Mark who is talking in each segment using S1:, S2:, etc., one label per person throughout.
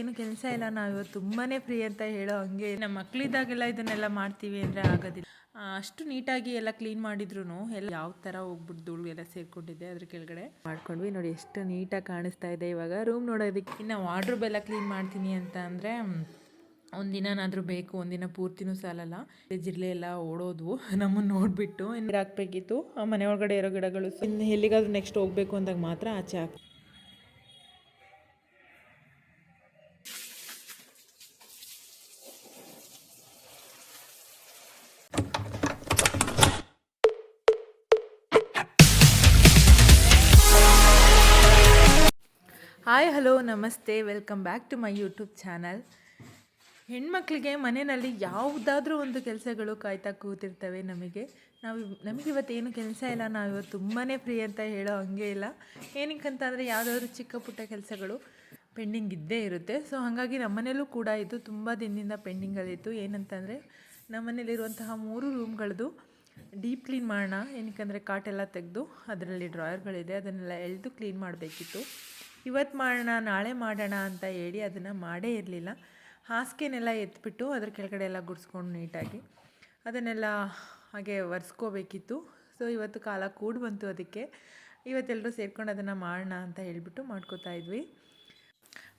S1: ಏನು ಕೆಲಸ ಇಲ್ಲ, ನಾವು ಇವತ್ತು ತುಂಬಾ ಫ್ರೀ ಅಂತ ಹೇಳೋ ಹಂಗೆ. ನಮ್ಮ ಮಕ್ಕಳಿದ್ದಾಗೆಲ್ಲ ಇದನ್ನೆಲ್ಲ ಮಾಡ್ತೀವಿ ಅಂದರೆ ಆಗೋದಿಲ್ಲ. ಅಷ್ಟು ನೀಟಾಗಿ ಎಲ್ಲ ಕ್ಲೀನ್ ಮಾಡಿದ್ರು ಎಲ್ಲ ಯಾವ ಥರ ಹೋಗ್ಬಿಟ್ಟು ಧೂಳು ಎಲ್ಲ ಸೇರ್ಕೊಂಡಿದೆ ಅದ್ರ ಕೆಳಗಡೆ ಮಾಡ್ಕೊಂಡ್ವಿ. ನೋಡಿ ಎಷ್ಟು ನೀಟಾಗಿ ಕಾಣಿಸ್ತಾ ಇದೆ. ಇವಾಗ ರೂಮ್ ನೋಡೋದಕ್ಕೆ ಇನ್ನು ವಾರ್ಡ್ರೋಬ್ ಎಲ್ಲ ಕ್ಲೀನ್ ಮಾಡ್ತೀನಿ ಅಂತ ಅಂದರೆ ಒಂದಿನಾದ್ರೂ ಬೇಕು, ಒಂದಿನ ಪೂರ್ತಿನೂ ಸಾಲಲ್ಲ. ಜಿರಳೆ ಎಲ್ಲ ಓಡೋದ್ವು ನಮ್ಮನ್ನು ನೋಡಿಬಿಟ್ಟು. ನೀರು ಹಾಕ್ಬೇಕಿತ್ತು. ಆ ಮನೆ ಒಳಗಡೆ ಇರೋ ಗಿಡಗಳು ಇನ್ನು ಎಲ್ಲಿಗಾದ್ರೂ ನೆಕ್ಸ್ಟ್ ಹೋಗಬೇಕು ಅಂದಾಗ ಮಾತ್ರ ಆಚೆ ಹಾಕಿ. ಹಾಯ್ ಹಲೋ ನಮಸ್ತೆ, welcome back to my YouTube channel. ಹೆಣ್ಮಕ್ಳಿಗೆ ಮನೆಯಲ್ಲಿ ಯಾವುದಾದ್ರೂ ಒಂದು ಕೆಲಸಗಳು ಕಾಯ್ತಾ ಕೂತಿರ್ತವೆ. ನಮಗಿವತ್ತೇನು ಕೆಲಸ ಇಲ್ಲ, ನಾವು ಇವತ್ತು ತುಂಬಾ ಫ್ರೀ ಅಂತ ಹೇಳೋ ಹಂಗೆ ಇಲ್ಲ. ಏನಕ್ಕಂತಂದರೆ ಯಾವುದಾದ್ರೂ ಚಿಕ್ಕ ಪುಟ್ಟ ಕೆಲಸಗಳು ಪೆಂಡಿಂಗ್ ಇದ್ದೇ ಇರುತ್ತೆ. ಸೊ ಹಾಗಾಗಿ ನಮ್ಮನೇಲೂ ಕೂಡ ಇದು ತುಂಬ ದಿನದಿಂದ ಪೆಂಡಿಂಗಲ್ಲಿತ್ತು. ಏನಂತಂದರೆ ನಮ್ಮನೇಲಿರುವಂತಹ 3 ರೂಮ್ಗಳದ್ದು ಡೀಪ್ ಕ್ಲೀನ್ ಮಾಡೋಣ. ಏನಕ್ಕಂದರೆ ಕಾಟೆಲ್ಲ ತೆಗೆದು ಅದರಲ್ಲಿ ಡ್ರಾಯರ್ಗಳಿದೆ, ಅದನ್ನೆಲ್ಲ ಎಳೆದು ಕ್ಲೀನ್ ಮಾಡಬೇಕಿತ್ತು. ಇವತ್ತು ಮಾಡೋಣ ನಾಳೆ ಮಾಡೋಣ ಅಂತ ಹೇಳಿ ಅದನ್ನು ಮಾಡೇ ಇರಲಿಲ್ಲ. ಹಾಸಿಗೆನೆಲ್ಲ ಎತ್ಬಿಟ್ಟು ಅದ್ರ ಕೆಳಗಡೆ ಎಲ್ಲ ಗುಡಿಸ್ಕೊಂಡು ನೀಟಾಗಿ ಅದನ್ನೆಲ್ಲ ಹಾಗೆ ಒರೆಸ್ಕೋಬೇಕಿತ್ತು. ಸೊ ಇವತ್ತು ಕಾಲ ಕೂಡಿ ಬಂತು. ಅದಕ್ಕೆ ಇವತ್ತೆಲ್ಲರೂ ಸೇರ್ಕೊಂಡು ಅದನ್ನು ಮಾಡೋಣ ಅಂತ ಹೇಳಿಬಿಟ್ಟು ಮಾಡ್ಕೋತಾ ಇದ್ವಿ.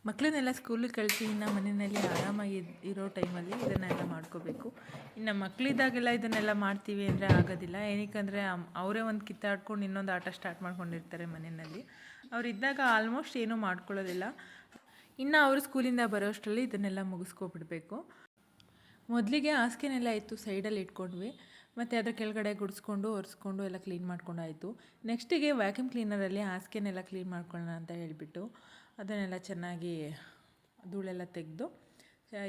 S1: ಮಕ್ಕಳನ್ನೆಲ್ಲ ಸ್ಕೂಲಿಗೆ ಕಳಿಸಿ ಇನ್ನು ಮನೆಯಲ್ಲಿ ಆರಾಮಾಗಿ ಇರೋ ಟೈಮಲ್ಲಿ ಇದನ್ನೆಲ್ಲ ಮಾಡ್ಕೋಬೇಕು. ಇನ್ನು ಮಕ್ಕಳಿದ್ದಾಗೆಲ್ಲ ಇದನ್ನೆಲ್ಲ ಮಾಡ್ತೀವಿ ಅಂದರೆ ಆಗೋದಿಲ್ಲ. ಏನಕ್ಕಂದರೆ ಅವರೇ ಒಂದು ಕಿತ್ತಾಡ್ಕೊಂಡು ಇನ್ನೊಂದು ಆಟ ಸ್ಟಾರ್ಟ್ ಮಾಡ್ಕೊಂಡಿರ್ತಾರೆ ಮನೆಯಲ್ಲಿ. ಅವರಿದ್ದಾಗ ಆಲ್ಮೋಸ್ಟ್ ಏನೂ ಮಾಡ್ಕೊಳ್ಳೋದಿಲ್ಲ. ಇನ್ನು ಅವರು ಸ್ಕೂಲಿಂದ ಬರೋಷ್ಟರಲ್ಲಿ ಇದನ್ನೆಲ್ಲ ಮುಗಿಸ್ಕೊಬಿಡ್ಬೇಕು. ಮೊದಲಿಗೆ ಹಾಸಿಗೆನೆಲ್ಲ ಇತ್ತು ಸೈಡಲ್ಲಿ ಇಟ್ಕೊಂಡ್ವಿ. ಮತ್ತು ಅದರ ಕೆಳಗಡೆ ಗುಡಿಸ್ಕೊಂಡು ಒರೆಸ್ಕೊಂಡು ಎಲ್ಲ ಕ್ಲೀನ್ ಮಾಡ್ಕೊಂಡಾಯಿತು. ನೆಕ್ಸ್ಟಿಗೆ ವ್ಯಾಕ್ಯೂಮ್ ಕ್ಲೀನರಲ್ಲಿ ಹಾಸಿಗೆನೆಲ್ಲ ಕ್ಲೀನ್ ಮಾಡ್ಕೊಳ್ಳೋಣ ಅಂತ ಹೇಳಿಬಿಟ್ಟು ಅದನ್ನೆಲ್ಲ ಚೆನ್ನಾಗಿ ಧೂಳೆಲ್ಲ ತೆಗೆದು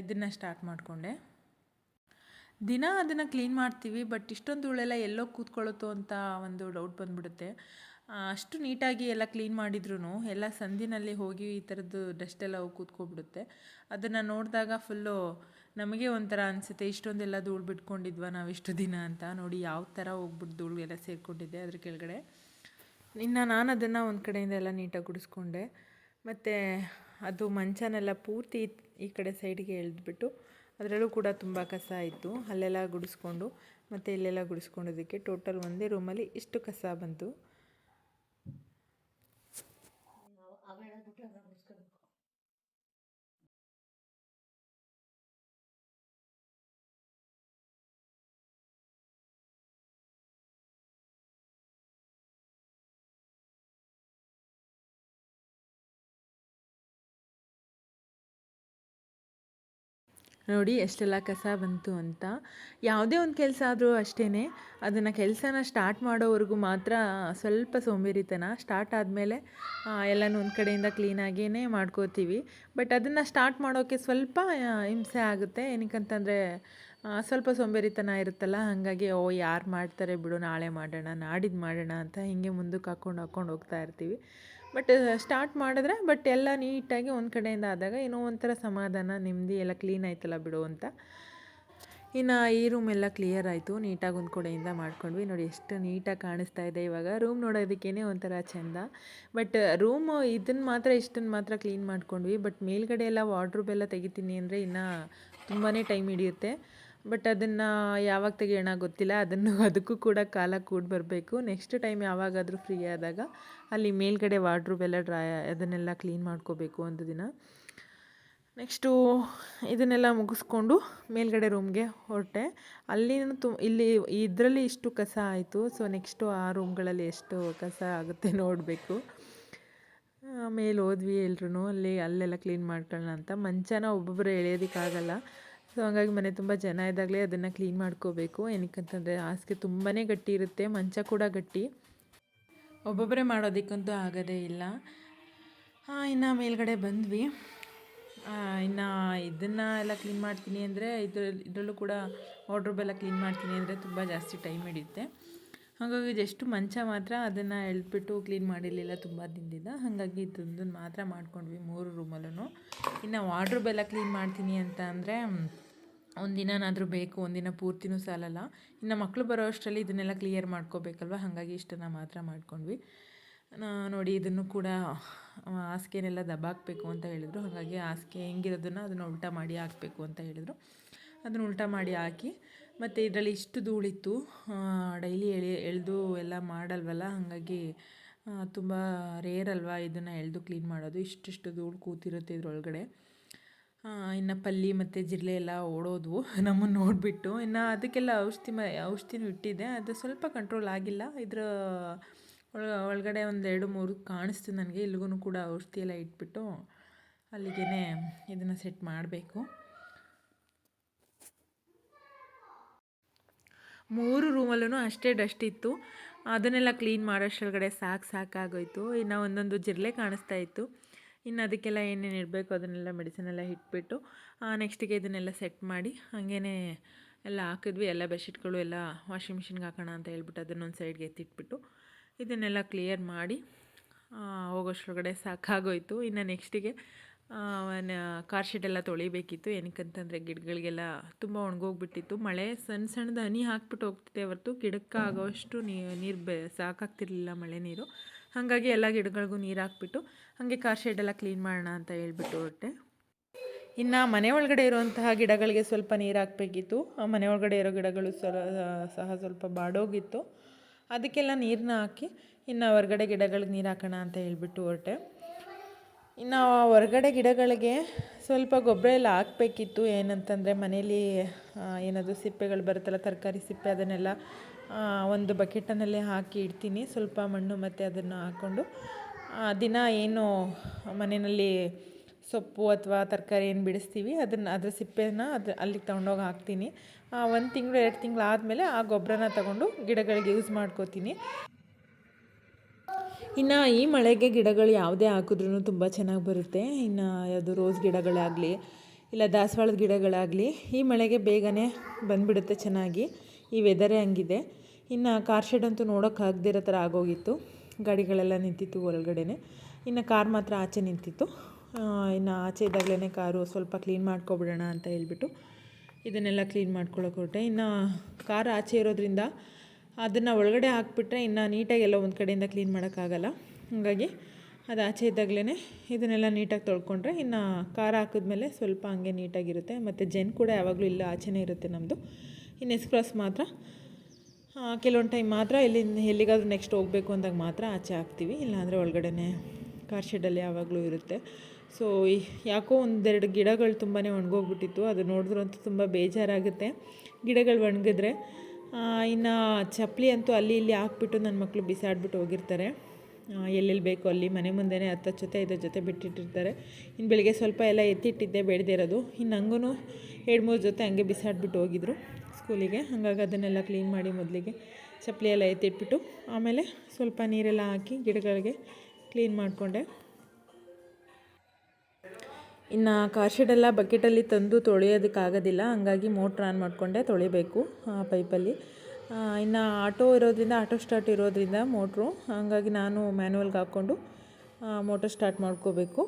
S1: ಇದನ್ನು ಸ್ಟಾರ್ಟ್ ಮಾಡಿಕೊಂಡೆ. ದಿನ ಅದನ್ನು ಕ್ಲೀನ್ ಮಾಡ್ತೀವಿ, ಬಟ್ ಇಷ್ಟೊಂದು ಧೂಳೆಲ್ಲ ಎಲ್ಲೋ ಕೂತ್ಕೊಳ್ಳುತ್ತೋ ಅಂತ ಒಂದು ಡೌಟ್ ಬಂದುಬಿಡುತ್ತೆ. ಅಷ್ಟು ನೀಟಾಗಿ ಎಲ್ಲ ಕ್ಲೀನ್ ಮಾಡಿದ್ರೂ ಎಲ್ಲ ಸಂದಿನಲ್ಲಿ ಹೋಗಿ ಈ ಥರದ್ದು ಡಸ್ಟೆಲ್ಲ ಹೋಗಿ ಕೂತ್ಕೊಬಿಡುತ್ತೆ. ಅದನ್ನು ನೋಡಿದಾಗ ಫುಲ್ಲು ನಮಗೆ ಒಂಥರ ಅನಿಸುತ್ತೆ, ಇಷ್ಟೊಂದೆಲ್ಲ ಧೂಳು ಬಿಟ್ಕೊಂಡಿದ್ವಾ ನಾವಿಷ್ಟು ದಿನ ಅಂತ. ನೋಡಿ ಯಾವ ಥರ ಹೋಗ್ಬಿಟ್ಟು ಧೂಳು ಎಲ್ಲ ಸೇರ್ಕೊಂಡಿದೆ ಅದ್ರ ಕೆಳಗಡೆ. ಇನ್ನು ನಾನು ಅದನ್ನು ಒಂದು ಕಡೆಯಿಂದ ಎಲ್ಲ ನೀಟಾಗಿ ಗುಡಿಸ್ಕೊಂಡೆ. ಮತ್ತು ಅದು ಮಂಚನೆಲ್ಲ ಪೂರ್ತಿ ಈ ಕಡೆ ಸೈಡಿಗೆ ಎಳೆದ್ಬಿಟ್ಟು ಅದರಲ್ಲೂ ಕೂಡ ತುಂಬ ಕಸ ಇತ್ತು. ಅಲ್ಲೆಲ್ಲ ಗುಡಿಸ್ಕೊಂಡು ಮತ್ತು ಇಲ್ಲೆಲ್ಲ ಗುಡಿಸ್ಕೊಂಡೋದಕ್ಕೆ ಟೋಟಲ್ ಒಂದೇ ರೂಮಲ್ಲಿ ಇಷ್ಟು ಕಸ ಬಂತು. ನೋಡಿ ಎಷ್ಟೆಲ್ಲ ಕಸ ಬಂತು ಅಂತ. ಯಾವುದೇ ಒಂದು ಕೆಲಸ ಆದರೂ ಅಷ್ಟೇ, ಅದನ್ನು ಕೆಲಸನ ಸ್ಟಾರ್ಟ್ ಮಾಡೋವರೆಗೂ ಮಾತ್ರ ಸ್ವಲ್ಪ ಸೋಂಬೇರಿತನ. ಸ್ಟಾರ್ಟ್ ಆದಮೇಲೆ ಎಲ್ಲನೂ ಒಂದು ಕಡೆಯಿಂದ ಕ್ಲೀನಾಗಿಯೇ ಮಾಡ್ಕೋತೀವಿ. ಬಟ್ ಅದನ್ನು ಸ್ಟಾರ್ಟ್ ಮಾಡೋಕ್ಕೆ ಸ್ವಲ್ಪ ಹಿಂಸೆ ಆಗುತ್ತೆ. ಏನಕ್ಕಂತಂದರೆ ಸ್ವಲ್ಪ ಸೋಂಬೇರಿತನ ಇರುತ್ತಲ್ಲ, ಹಾಗಾಗಿ ಯಾರು ಮಾಡ್ತಾರೆ ಬಿಡು, ನಾಳೆ ಮಾಡೋಣ ನಾಡಿದ್ದು ಮಾಡೋಣ ಅಂತ ಹೀಗೆ ಮುಂದಕ್ಕೆ ಹಾಕ್ಕೊಂಡು ಹೋಗ್ತಾ ಇರ್ತೀವಿ. ಬಟ್ ಸ್ಟಾರ್ಟ್ ಮಾಡಿದ್ರೆ ಎಲ್ಲ ನೀಟಾಗಿ ಒಂದು ಕಡೆಯಿಂದ ಆದಾಗ ಏನೋ ಒಂಥರ ಸಮಾಧಾನ, ನೆಮ್ಮದಿ, ಎಲ್ಲ ಕ್ಲೀನ್ ಆಯ್ತಲ್ಲ ಬಿಡು ಅಂತ. ಇನ್ನು ಈ ರೂಮ್ ಎಲ್ಲ ಕ್ಲಿಯರ್ ಆಯಿತು. ನೀಟಾಗಿ ಒಂದು ಕಡೆಯಿಂದ ಮಾಡ್ಕೊಂಡ್ವಿ. ನೋಡಿ ಎಷ್ಟು ನೀಟಾಗಿ ಕಾಣಿಸ್ತಾ ಇದೆ. ಇವಾಗ ರೂಮ್ ನೋಡೋದಕ್ಕೇ ಒಂಥರ ಚೆಂದ. ಬಟ್ ರೂಮು ಇಷ್ಟನ್ನು ಮಾತ್ರ ಕ್ಲೀನ್ ಮಾಡ್ಕೊಂಡ್ವಿ. ಬಟ್ ಮೇಲ್ಗಡೆ ಎಲ್ಲ ವಾರ್ಡ್ರೋಬ್ ಎಲ್ಲ ತೆಗಿತೀನಿ ಅಂದರೆ ಇನ್ನೂ ತುಂಬಾ ಟೈಮ್ ಹಿಡಿಯುತ್ತೆ. ಬಟ್ ಅದನ್ನು ಯಾವಾಗ ತೆಗಿಯೋಣ ಗೊತ್ತಿಲ್ಲ. ಅದಕ್ಕೂ ಕೂಡ ಕಾಲ ಕೂಡಿ ಬರಬೇಕು. ನೆಕ್ಸ್ಟ್ ಟೈಮ್ ಯಾವಾಗಾದರೂ ಫ್ರೀ ಆದಾಗ ಅಲ್ಲಿ ಮೇಲ್ಗಡೆ ವಾರ್ಡ್ರೋಬ್ ಎಲ್ಲ ಅದನ್ನೆಲ್ಲ ಕ್ಲೀನ್ ಮಾಡ್ಕೋಬೇಕು ಒಂದು ದಿನ. ನೆಕ್ಸ್ಟು ಇದನ್ನೆಲ್ಲ ಮುಗಿಸ್ಕೊಂಡು ಮೇಲ್ಗಡೆ ರೂಮ್ಗೆ ಹೊರಟೆ. ಇಲ್ಲಿ ಇದರಲ್ಲಿ ಇಷ್ಟು ಕಸ ಆಯಿತು. ಸೊ ನೆಕ್ಸ್ಟು ಆ ರೂಮ್ಗಳಲ್ಲಿ ಎಷ್ಟು ಕಸ ಆಗುತ್ತೆ ನೋಡಬೇಕು. ಮೇಲೆ ಹೋದ್ವಿ ಎಲ್ರೂ, ಅಲ್ಲೆಲ್ಲ ಕ್ಲೀನ್ ಮಾಡ್ಕೊಳ್ಳೋಣ ಅಂತ. ಮಂಚನ ಒಬ್ಬೊಬ್ಬರು ಎಳೆಯೋದಕ್ಕಾಗಲ್ಲ. ಸೊ ಹಾಗಾಗಿ ಮನೆ ತುಂಬ ಜನ ಇದ್ದಾಗಲೇ ಅದನ್ನು ಕ್ಲೀನ್ ಮಾಡ್ಕೋಬೇಕು. ಏನಕ್ಕಂತಂದರೆ ಹಾಸಿಗೆ ತುಂಬಾ ಗಟ್ಟಿ ಇರುತ್ತೆ, ಮಂಚ ಕೂಡ ಗಟ್ಟಿ, ಒಬ್ಬೊಬ್ಬರೇ ಮಾಡೋದಕ್ಕಂತೂ ಆಗೋದೇ ಇಲ್ಲ. ಇನ್ನು ಮೇಲ್ಗಡೆ ಬಂದ್ವಿ. ಇನ್ನು ಇದನ್ನು ಎಲ್ಲ ಕ್ಲೀನ್ ಮಾಡ್ತೀನಿ ಅಂದರೆ ಇದರಲ್ಲೂ ಕೂಡ ವಾರ್ಡ್ರೋಬ್ ಎಲ್ಲ ಕ್ಲೀನ್ ಮಾಡ್ತೀನಿ ಅಂದರೆ ತುಂಬ ಜಾಸ್ತಿ ಟೈಮ್ ಹಿಡಿಯುತ್ತೆ. ಹಾಗಾಗಿ ಜಸ್ಟ್ ಮಂಚ ಮಾತ್ರ ಅದನ್ನು ಎಳೆದ್ಬಿಟ್ಟು ಕ್ಲೀನ್ ಮಾಡಿರಲಿಲ್ಲ ತುಂಬ ದಿನದಿಂದ. ಹಾಗಾಗಿ ಇದೊಂದನ್ನು ಮಾತ್ರ ಮಾಡ್ಕೊಂಡ್ವಿ 3 ರೂಮಲ್ಲೂ. ಇನ್ನು ವಾರ್ಡ್ರೋಬ್ ಎಲ್ಲ ಕ್ಲೀನ್ ಮಾಡ್ತೀನಿ ಅಂತ ಅಂದರೆ ಒಂದಿನಾದ್ರೂ ಬೇಕು, ಒಂದಿನ ಪೂರ್ತಿನೂ ಸಾಲಲ್ಲ. ಇನ್ನು ಮಕ್ಕಳು ಬರೋ ಅಷ್ಟರಲ್ಲಿ ಇದನ್ನೆಲ್ಲ ಕ್ಲಿಯರ್ ಮಾಡ್ಕೋಬೇಕಲ್ವ, ಹಾಗಾಗಿ ಇಷ್ಟನ್ನು ಮಾತ್ರ ಮಾಡ್ಕೊಂಡ್ವಿ. ನೋಡಿ ಇದನ್ನು ಕೂಡ ಹಾಸಿಗೆನೆಲ್ಲ ದಬ್ಬಾಕಬೇಕು ಅಂತ ಹೇಳಿದರು. ಹಾಗಾಗಿ ಹಾಸಿಗೆ ಹೆಂಗಿರೋದನ್ನು ಅದನ್ನು ಉಲ್ಟಾ ಮಾಡಿ ಹಾಕಬೇಕು ಅಂತ ಹೇಳಿದರು. ಅದನ್ನು ಉಲ್ಟಾ ಮಾಡಿ ಹಾಕಿ, ಮತ್ತು ಇದರಲ್ಲಿ ಇಷ್ಟು ಧೂಳಿತ್ತು, ಡೈಲಿ ಎಳೆದು ಎಲ್ಲ ಮಾಡಲ್ವಲ್ಲ, ಹಾಗಾಗಿ ತುಂಬ ರೇರ್ ಅಲ್ವಾ ಇದನ್ನು ಎಳೆದು ಕ್ಲೀನ್ ಮಾಡೋದು. ಇಷ್ಟಿಷ್ಟು ಧೂಳು ಕೂತಿರುತ್ತೆ ಇದರೊಳಗಡೆ. ಇನ್ನು ಪಲ್ಲಿ ಮತ್ತು ಜಿರಳೆ ಎಲ್ಲ ಓಡೋದು ನಮ್ಮನ್ನು ನೋಡಿಬಿಟ್ಟು. ಇನ್ನು ಅದಕ್ಕೆಲ್ಲ ಔಷಧಿನೂ ಇಟ್ಟಿದ್ದೆ, ಅದು ಸ್ವಲ್ಪ ಕಂಟ್ರೋಲ್ ಆಗಿಲ್ಲ. ಇದರ ಒಳಗಡೆ ಒಂದು 2-3 ಕಾಣಿಸ್ತು ನನಗೆ. ಇಲ್ಲಿಗೂ ಕೂಡ ಔಷಧಿ ಎಲ್ಲ ಇಟ್ಬಿಟ್ಟು ಅಲ್ಲಿಗೆ ಇದನ್ನು ಸೆಟ್ ಮಾಡಬೇಕು. 3 ರೂಮಲ್ಲೂ ಅಷ್ಟೇ ಡಸ್ಟ್ ಇತ್ತು. ಅದನ್ನೆಲ್ಲ ಕ್ಲೀನ್ ಮಾಡೋಷ್ಟರೊಳಗಡೆ ಸಾಕಾಗೋಯ್ತು. ಇನ್ನು ಒಂದೊಂದು ಜಿರಳೆ ಕಾಣಿಸ್ತಾ ಇತ್ತು. ಇನ್ನು ಅದಕ್ಕೆಲ್ಲ ಏನೇನು ಇಡಬೇಕು ಅದನ್ನೆಲ್ಲ ಮೆಡಿಸಿನೆಲ್ಲ ಇಟ್ಬಿಟ್ಟು ನೆಕ್ಸ್ಟಿಗೆ ಇದನ್ನೆಲ್ಲ ಸೆಟ್ ಮಾಡಿ ಹಾಗೇ ಎಲ್ಲ ಹಾಕಿದ್ವಿ. ಎಲ್ಲ ಬೆಡ್ಶೀಟ್ಗಳು ಎಲ್ಲ ವಾಷಿಂಗ್ ಮಿಷಿನ್ಗೆ ಹಾಕೋಣ ಅಂತ ಹೇಳ್ಬಿಟ್ಟು ಅದನ್ನೊಂದು ಸೈಡ್ಗೆ ಎತ್ತಿಟ್ಬಿಟ್ಟು ಇದನ್ನೆಲ್ಲ ಕ್ಲಿಯರ್ ಮಾಡಿ ಹೋಗೋಷ್ಟರೊಳಗಡೆ ಸಾಕಾಗೋಯ್ತು. ಇನ್ನು ನೆಕ್ಸ್ಟಿಗೆ ಕಾರ್ ಶೀಟೆಲ್ಲ ತೊಳಿಬೇಕಿತ್ತು. ಏನಕ್ಕಂತಂದರೆ ಗಿಡಗಳಿಗೆಲ್ಲ ತುಂಬ ಒಣಗೋಗ್ಬಿಟ್ಟಿತ್ತು. ಮಳೆ ಸಣ್ಣದು ಹನಿ ಹಾಕ್ಬಿಟ್ಟು ಹೋಗ್ತಿದ್ದೆ ಹೊರತು ಗಿಡಕ್ಕೆ ಆಗೋಷ್ಟು ನೀರು ಸಾಕಾಗ್ತಿರ್ಲಿಲ್ಲ ಮಳೆ ನೀರು. ಹಾಗಾಗಿ ಎಲ್ಲ ಗಿಡಗಳಿಗೂ ನೀರು ಹಾಕ್ಬಿಟ್ಟು ಹಾಗೆ ಕಾರ್ ಶೆಡ್ಡೆಲ್ಲ ಕ್ಲೀನ್ ಮಾಡೋಣ ಅಂತ ಹೇಳ್ಬಿಟ್ಟು ಹೊರಟೆ. ಇನ್ನು ಮನೆ ಒಳಗಡೆ ಇರುವಂತಹ ಗಿಡಗಳಿಗೆ ಸ್ವಲ್ಪ ನೀರು ಹಾಕಬೇಕಿತ್ತು. ಮನೆ ಒಳಗಡೆ ಇರೋ ಗಿಡಗಳು ಸಹ ಸ್ವಲ್ಪ ಬಾಡೋಗಿತ್ತು. ಅದಕ್ಕೆಲ್ಲ ನೀರನ್ನ ಹಾಕಿ ಇನ್ನು ಹೊರಗಡೆ ಗಿಡಗಳಿಗೆ ನೀರು ಹಾಕೋಣ ಅಂತ ಹೇಳ್ಬಿಟ್ಟು ಹೊರಟೆ. ಇನ್ನು ಹೊರಗಡೆ ಗಿಡಗಳಿಗೆ ಸ್ವಲ್ಪ ಗೊಬ್ಬರ ಎಲ್ಲ ಹಾಕಬೇಕಿತ್ತು. ಏನಂತಂದರೆ ಮನೇಲಿ ಏನಾದರೂ ಸಿಪ್ಪೆಗಳು ಬರುತ್ತಲ್ಲ, ತರಕಾರಿ ಸಿಪ್ಪೆ, ಅದನ್ನೆಲ್ಲ ಒಂದು ಬಕೆಟನ್ನಲ್ಲಿ ಹಾಕಿ ಇಡ್ತೀನಿ. ಸ್ವಲ್ಪ ಮಣ್ಣು ಮತ್ತು ಅದನ್ನು ಹಾಕ್ಕೊಂಡು ದಿನ ಏನು ಮನೆಯಲ್ಲಿ ಸೊಪ್ಪು ಅಥವಾ ತರಕಾರಿ ಏನು ಬಿಡಿಸ್ತೀವಿ ಅದರ ಸಿಪ್ಪೆನ ಅಲ್ಲಿಗೆ ತೊಗೊಂಡೋಗಿ ಹಾಕ್ತೀನಿ. 1 ತಿಂಗಳು 2 ತಿಂಗಳು ಆದಮೇಲೆ ಆ ಗೊಬ್ಬರನ ತಗೊಂಡು ಗಿಡಗಳಿಗೆ ಯೂಸ್ ಮಾಡ್ಕೋತೀನಿ. ಇನ್ನು ಈ ಮಳೆಗೆ ಗಿಡಗಳು ಯಾವುದೇ ಹಾಕಿದ್ರೂ ತುಂಬ ಚೆನ್ನಾಗಿ ಬರುತ್ತೆ. ಇನ್ನು ಯಾವುದು ರೋಸ್ ಗಿಡಗಳಾಗಲಿ ಇಲ್ಲ ದಾಸವಾಳದ ಗಿಡಗಳಾಗಲಿ ಈ ಮಳೆಗೆ ಬೇಗನೆ ಬಂದುಬಿಡುತ್ತೆ ಚೆನ್ನಾಗಿ. ಈ ವೆದರೇ ಹಂಗಿದೆ. ಇನ್ನು ಕಾರ್ ಶೆಡ್ ಅಂತೂ ನೋಡೋಕ್ಕಾಗದಿರೋ ಥರ ಆಗೋಗಿತ್ತು. ಗಾಡಿಗಳೆಲ್ಲ ನಿಂತಿತ್ತು ಹೊರಗಡೆನೆ. ಇನ್ನು ಕಾರ್ ಮಾತ್ರ ಆಚೆ ನಿಂತಿತ್ತು. ಇನ್ನು ಆಚೆ ಇದ್ದಾಗಲೇ ಕಾರು ಸ್ವಲ್ಪ ಕ್ಲೀನ್ ಮಾಡ್ಕೊಬಿಡೋಣ ಅಂತ ಹೇಳ್ಬಿಟ್ಟು ಇದನ್ನೆಲ್ಲ ಕ್ಲೀನ್ ಮಾಡ್ಕೊಳ್ಳೋಕೆ ಹೊರಟೆ. ಇನ್ನು ಕಾರ್ ಆಚೆ ಇರೋದ್ರಿಂದ ಅದನ್ನು ಒಳಗಡೆ ಹಾಕ್ಬಿಟ್ರೆ ಇನ್ನು ನೀಟಾಗಿ ಎಲ್ಲ ಒಂದು ಕಡೆಯಿಂದ ಕ್ಲೀನ್ ಮಾಡೋಕ್ಕಾಗಲ್ಲ. ಹಾಗಾಗಿ ಅದು ಆಚೆ ಇದ್ದಾಗಲೇ ಇದನ್ನೆಲ್ಲ ನೀಟಾಗಿ ತೊಳ್ಕೊಂಡ್ರೆ ಇನ್ನು ಖಾರ ಹಾಕಿದ್ಮೇಲೆ ಸ್ವಲ್ಪ ಹಂಗೆ ನೀಟಾಗಿರುತ್ತೆ. ಮತ್ತು ಜೆನ್ ಕೂಡ ಯಾವಾಗಲೂ ಇಲ್ಲ ಆಚೆನೇ ಇರುತ್ತೆ ನಮ್ಮದು. ಇನ್ನು ಎಕ್ಸ್ಪ್ರೆಸ್ ಮಾತ್ರ ಕೆಲವೊಂದು ಟೈಮ್ ಮಾತ್ರ ಎಲ್ಲಿಗಾದ್ರೂ ನೆಕ್ಸ್ಟ್ ಹೋಗಬೇಕು ಅಂದಾಗ ಮಾತ್ರ ಆಚೆ ಹಾಕ್ತೀವಿ. ಇಲ್ಲಾಂದರೆ ಒಳಗಡೆ ಕಾರ್ ಶೆಡ್ಡಲ್ಲಿ ಯಾವಾಗಲೂ ಇರುತ್ತೆ. ಸೊ ಯಾಕೋ 1-2 ಗಿಡಗಳು ತುಂಬಾ ಒಣಗೋಗ್ಬಿಟ್ಟಿತ್ತು. ಅದು ನೋಡಿದ್ರಂತೂ ತುಂಬ ಬೇಜಾರಾಗುತ್ತೆ ಗಿಡಗಳು ಒಣಗಿದ್ರೆ. ಇನ್ನು ಚಪ್ಪಲಿ ಅಂತೂ ಅಲ್ಲಿ ಇಲ್ಲಿ ಹಾಕ್ಬಿಟ್ಟು ನನ್ನ ಮಕ್ಕಳು ಬಿಸಾಡಿಬಿಟ್ಟು ಹೋಗಿರ್ತಾರೆ. ಎಲ್ಲೆಲ್ಲಿ ಬೇಕೋ ಅಲ್ಲಿ ಮನೆ ಮುಂದೆನೇ 10 ಜೊತೆ 5 ಜೊತೆ ಬಿಟ್ಟಿಟ್ಟಿರ್ತಾರೆ. ಇನ್ನು ಬೆಳಿಗ್ಗೆ ಸ್ವಲ್ಪ ಎಲ್ಲ ಎತ್ತಿಟ್ಟಿದ್ದೆ ಬೇಡದೇ ಇರೋದು. ಇನ್ನು ಹಂಗೂ 2-3 ಜೊತೆ ಹಂಗೆ ಬಿಸಾಡಿಬಿಟ್ಟು ಹೋಗಿದ್ರು ಸ್ಕೂಲಿಗೆ. ಹಾಗಾಗಿ ಅದನ್ನೆಲ್ಲ ಕ್ಲೀನ್ ಮಾಡಿ ಮೊದಲಿಗೆ ಚಪ್ಪಲಿ ಎಲ್ಲ ಎತ್ತಿಟ್ಬಿಟ್ಟು ಆಮೇಲೆ ಸ್ವಲ್ಪ ನೀರೆಲ್ಲ ಹಾಕಿ ಗಿಡಗಳಿಗೆ ಕ್ಲೀನ್ ಮಾಡಿಕೊಂಡೆ. ಇನ್ನು ಕಾರ್ ಶೆಡ್ಡೆಲ್ಲ ಬಕೆಟಲ್ಲಿ ತಂದು ತೊಳೆಯೋದಕ್ಕಾಗೋದಿಲ್ಲ. ಹಂಗಾಗಿ ಮೋಟ್ರ್ ಆನ್ ಮಾಡಿಕೊಂಡೆ ತೊಳಿಬೇಕು ಪೈಪಲ್ಲಿ. ಇನ್ನು ಆಟೋ ಸ್ಟಾರ್ಟ್ ಇರೋದ್ರಿಂದ ಮೋಟ್ರು, ಹಾಗಾಗಿ ನಾನು ಮ್ಯಾನ್ಯಲ್ಗೆ ಹಾಕ್ಕೊಂಡು ಮೋಟರ್ ಸ್ಟಾರ್ಟ್ ಮಾಡ್ಕೋಬೇಕು.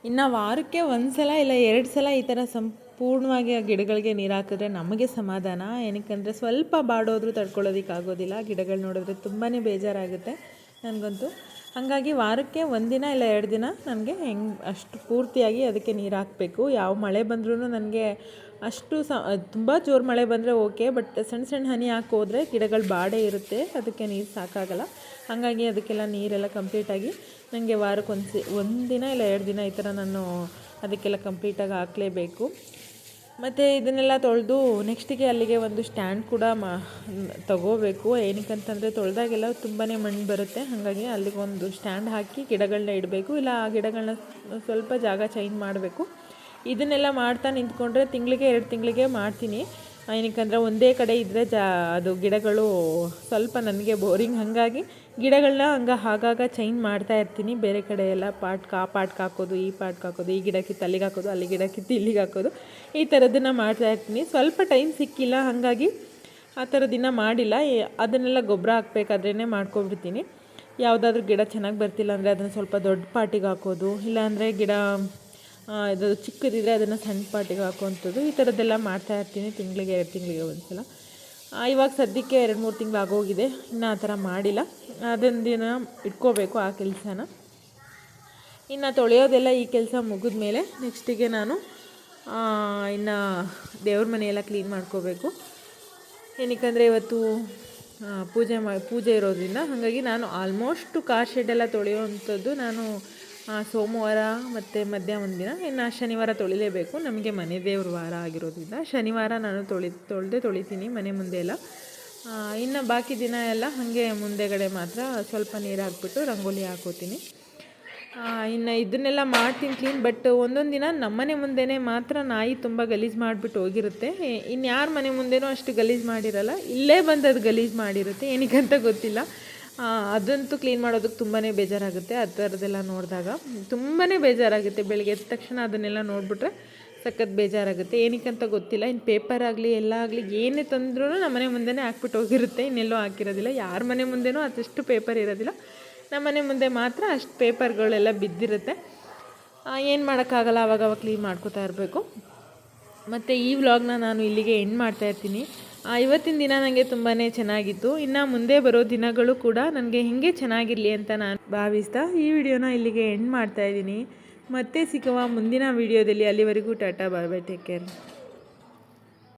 S1: ಇನ್ನು ವಾರಕ್ಕೆ 1 ಸಲ ಇಲ್ಲ 2 ಸಲ ಈ ಥರ ಸಂಪೂರ್ಣವಾಗಿ ಆ ಗಿಡಗಳಿಗೆ ನೀರು ಹಾಕಿದ್ರೆ ನಮಗೆ ಸಮಾಧಾನ. ಏನಕ್ಕಂದರೆ ಸ್ವಲ್ಪ ಬಾಡೋದ್ರೂ ತಡ್ಕೊಳ್ಳೋದಕ್ಕಾಗೋದಿಲ್ಲ. ಗಿಡಗಳು ನೋಡಿದ್ರೆ ತುಂಬಾ ಬೇಜಾರಾಗುತ್ತೆ ನನಗಂತೂ. ಹಾಗಾಗಿ ವಾರಕ್ಕೆ 1 ದಿನ ಇಲ್ಲ 2 ದಿನ ನನಗೆ ಅಷ್ಟು ಪೂರ್ತಿಯಾಗಿ ಅದಕ್ಕೆ ನೀರು ಹಾಕಬೇಕು. ಯಾವ ಮಳೆ ಬಂದ್ರೂ ನನಗೆ ಅಷ್ಟು ತುಂಬ ಜೋರು ಮಳೆ ಬಂದರೆ ಓಕೆ, ಬಟ್ ಸಣ್ಣ ಸಣ್ಣ ಹನಿ ಹಾಕೋದ್ರೆ ಗಿಡಗಳು ಬಾಡೇ ಇರುತ್ತೆ, ಅದಕ್ಕೆ ನೀರು ಸಾಕಾಗಲ್ಲ. ಹಾಗಾಗಿ ಅದಕ್ಕೆಲ್ಲ ನೀರೆಲ್ಲ ಕಂಪ್ಲೀಟಾಗಿ ನನಗೆ ವಾರಕ್ಕೆ 1 ದಿನ ಇಲ್ಲ 2 ದಿನ ಈ ಥರ ನಾನು ಅದಕ್ಕೆಲ್ಲ ಕಂಪ್ಲೀಟಾಗಿ ಹಾಕಲೇಬೇಕು. ಮತ್ತು ಇದನ್ನೆಲ್ಲ ತೊಳೆದು ನೆಕ್ಸ್ಟಿಗೆ ಅಲ್ಲಿಗೆ ಒಂದು ಸ್ಟ್ಯಾಂಡ್ ಕೂಡ ತಗೋಬೇಕು. ಏನಕ್ಕಂತಂದರೆ ತೊಳೆದಾಗೆಲ್ಲ ತುಂಬಾ ಮಣ್ಣು ಬರುತ್ತೆ. ಹಾಗಾಗಿ ಅಲ್ಲಿಗೊಂದು ಸ್ಟ್ಯಾಂಡ್ ಹಾಕಿ ಗಿಡಗಳನ್ನ ಇಡಬೇಕು, ಇಲ್ಲ ಆ ಗಿಡಗಳನ್ನ ಸ್ವಲ್ಪ ಜಾಗ ಚೇಂಜ್ ಮಾಡಬೇಕು. ಇದನ್ನೆಲ್ಲ ಮಾಡ್ತಾ ನಿಂತ್ಕೊಂಡ್ರೆ ತಿಂಗಳಿಗೆ 2 ತಿಂಗಳಿಗೆ ಮಾಡ್ತೀನಿ. ಏನಕ್ಕಂದರೆ ಒಂದೇ ಕಡೆ ಇದ್ದರೆ ಅದು ಗಿಡಗಳು ಸ್ವಲ್ಪ ನನಗೆ ಬೋರಿಂಗ್. ಹಾಗಾಗಿ ಗಿಡಗಳನ್ನ ಆಗಾಗ ಚೇಂಜ್ ಮಾಡ್ತಾ ಇರ್ತೀನಿ. ಬೇರೆ ಕಡೆ ಎಲ್ಲ ಪಾಟ್ಗೆ ಹಾಕೋದು, ಈ ಪಾಟ್ಗೆ ಹಾಕೋದು, ಈ ಗಿಡ ಕಿತ್ತು ಅಲ್ಲಿಗೆ ಹಾಕೋದು, ಅಲ್ಲಿ ಗಿಡ ಕಿತ್ತು ಇಲ್ಲಿಗೆ ಹಾಕೋದು, ಈ ಥರದ್ದನ್ನು ಮಾಡ್ತಾ ಇರ್ತೀನಿ. ಸ್ವಲ್ಪ ಟೈಮ್ ಸಿಕ್ಕಿಲ್ಲ, ಹಾಗಾಗಿ ಆ ಥರದ್ದನ್ನು ಮಾಡಿಲ್ಲ. ಅದನ್ನೆಲ್ಲ ಗೊಬ್ಬರ ಹಾಕಬೇಕಾದ್ರೇ ಮಾಡ್ಕೊಬಿಡ್ತೀನಿ. ಯಾವುದಾದ್ರೂ ಗಿಡ ಚೆನ್ನಾಗಿ ಬರ್ತಿಲ್ಲ ಅಂದರೆ ಅದನ್ನು ಸ್ವಲ್ಪ ದೊಡ್ಡ ಪಾಟಿಗೆ ಹಾಕೋದು, ಇಲ್ಲಾಂದರೆ ಗಿಡ ಇದು ಚಿಕ್ಕದಿದ್ದರೆ ಅದನ್ನು ಸಣ್ಣ ಪಾಟಿಗೆ ಹಾಕುವಂಥದ್ದು, ಈ ಥರದ್ದೆಲ್ಲ ಮಾಡ್ತಾಯಿರ್ತೀನಿ. ತಿಂಗಳಿಗೆ 2 ತಿಂಗಳಿಗೆ ಒಂದು ಸಲ. ಇವಾಗ ಸದ್ಯಕ್ಕೆ 2-3 ತಿಂಗಳು ಆಗೋಗಿದೆ, ಇನ್ನೂ ಆ ಥರ ಮಾಡಿಲ್ಲ. ಅದೊಂದು ದಿನ ಇಟ್ಕೋಬೇಕು ಆ ಕೆಲಸನ. ಇನ್ನು ತೊಳೆಯೋದೆಲ್ಲ ಈ ಕೆಲಸ ಮುಗಿದ ಮೇಲೆ ನೆಕ್ಸ್ಟಿಗೆ ನಾನು ಇನ್ನು ದೇವ್ರ ಮನೆಯೆಲ್ಲ ಕ್ಲೀನ್ ಮಾಡ್ಕೋಬೇಕು. ಏನಕ್ಕಂದರೆ ಇವತ್ತು ಪೂಜೆ ಇರೋದ್ರಿಂದ, ಹಾಗಾಗಿ ನಾನು ಆಲ್ಮೋಸ್ಟು ಕಾರ್ ಶೆಡ್ಡೆಲ್ಲ ತೊಳೆಯೋವಂಥದ್ದು ನಾನು ಸೋಮವಾರ ಮತ್ತು ಮಧ್ಯ ಒಂದು ದಿನ, ಇನ್ನು ಶನಿವಾರ ತೊಳಿಲೇಬೇಕು. ನಮಗೆ ಮನೆ ದೇವ್ರ ವಾರ ಆಗಿರೋದ್ರಿಂದ ಶನಿವಾರ ನಾನು ತೊಳಿತೀನಿ ಮನೆ ಮುಂದೆ ಎಲ್ಲ. ಇನ್ನು ಬಾಕಿ ದಿನ ಎಲ್ಲ ಹಾಗೆ ಮುಂದೆಗಡೆ ಮಾತ್ರ ಸ್ವಲ್ಪ ನೀರು ಹಾಕ್ಬಿಟ್ಟು ರಂಗೋಲಿ ಹಾಕೋತೀನಿ. ಇನ್ನು ಇದನ್ನೆಲ್ಲ ಮಾಡ್ತೀನಿ ಕ್ಲೀನ್. ಬಟ್ ಒಂದೊಂದು ದಿನ ನಮ್ಮನೆ ಮುಂದೆನೇ ಮಾತ್ರ ನಾಯಿ ತುಂಬ ಗಲೀಜು ಮಾಡಿಬಿಟ್ಟು ಹೋಗಿರುತ್ತೆ. ಇನ್ಯಾರ ಮನೆ ಮುಂದೆನೂ ಅಷ್ಟು ಗಲೀಜು ಮಾಡಿರಲ್ಲ, ಇಲ್ಲೇ ಬಂದು ಅದು ಗಲೀಜು ಮಾಡಿರುತ್ತೆ. ಏನಕ್ಕಂತ ಗೊತ್ತಿಲ್ಲ. ಅದಂತೂ ಕ್ಲೀನ್ ಮಾಡೋದಕ್ಕೆ ತುಂಬಾ ಬೇಜಾರಾಗುತ್ತೆ. ಆ ಥರದ್ದೆಲ್ಲ ನೋಡಿದಾಗ ತುಂಬಾ ಬೇಜಾರಾಗುತ್ತೆ. ಬೆಳಗ್ಗೆ ಎದ್ದ ತಕ್ಷಣ ಅದನ್ನೆಲ್ಲ ನೋಡಿಬಿಟ್ರೆ ಸಖತ್ ಬೇಜಾರಾಗುತ್ತೆ. ಏನಕ್ಕಂತ ಗೊತ್ತಿಲ್ಲ. ಇನ್ನು ಪೇಪರ್ ಆಗಲಿ ಎಲ್ಲ ಆಗಲಿ ಏನೇ ತಂದ್ರೂ ನಮ್ಮ ಮನೆ ಮುಂದೆನೇ ಹಾಕ್ಬಿಟ್ಟು ಹೋಗಿರುತ್ತೆ, ಇನ್ನೆಲ್ಲೋ ಹಾಕಿರೋದಿಲ್ಲ. ಯಾರ ಮನೆ ಮುಂದೆನೂ ಅದಷ್ಟು ಪೇಪರ್ ಇರೋದಿಲ್ಲ, ನಮ್ಮ ಮನೆ ಮುಂದೆ ಮಾತ್ರ ಅಷ್ಟು ಪೇಪರ್ಗಳೆಲ್ಲ ಬಿದ್ದಿರುತ್ತೆ. ಏನು ಮಾಡೋಕ್ಕಾಗಲ್ಲ, ಆವಾಗವಾಗ ಕ್ಲೀನ್ ಮಾಡ್ಕೋತಾ ಇರಬೇಕು. ಮತ್ತು ಈ ವ್ಲಾಗ್ನ ನಾನು ಇಲ್ಲಿಗೆ ಎಂಡ್ ಮಾಡ್ತಾಯಿರ್ತೀನಿ. ಇವತ್ತಿನ ದಿನ ನನಗೆ ತುಂಬಾ ಚೆನ್ನಾಗಿತ್ತು. ಇನ್ನು ಮುಂದೆ ಬರೋ ದಿನಗಳು ಕೂಡ ನನಗೆ ಹೀಗೆ ಚೆನ್ನಾಗಿರಲಿ ಅಂತ ನಾನು ಭಾವಿಸ್ತಾ ಈ ವಿಡಿಯೋನ ಇಲ್ಲಿಗೆ ಎಂಡ್ ಮಾಡ್ತಾಯಿದ್ದೀನಿ. ಮತ್ತೆ ಸಿಗುವ ಮುಂದಿನ ವಿಡಿಯೋದಲ್ಲಿ. ಅಲ್ಲಿವರೆಗೂ ಟಾಟಾ, ಬಾಯ್ ಬಾಯ್, ಟೇಕ್ ಕೇರ್.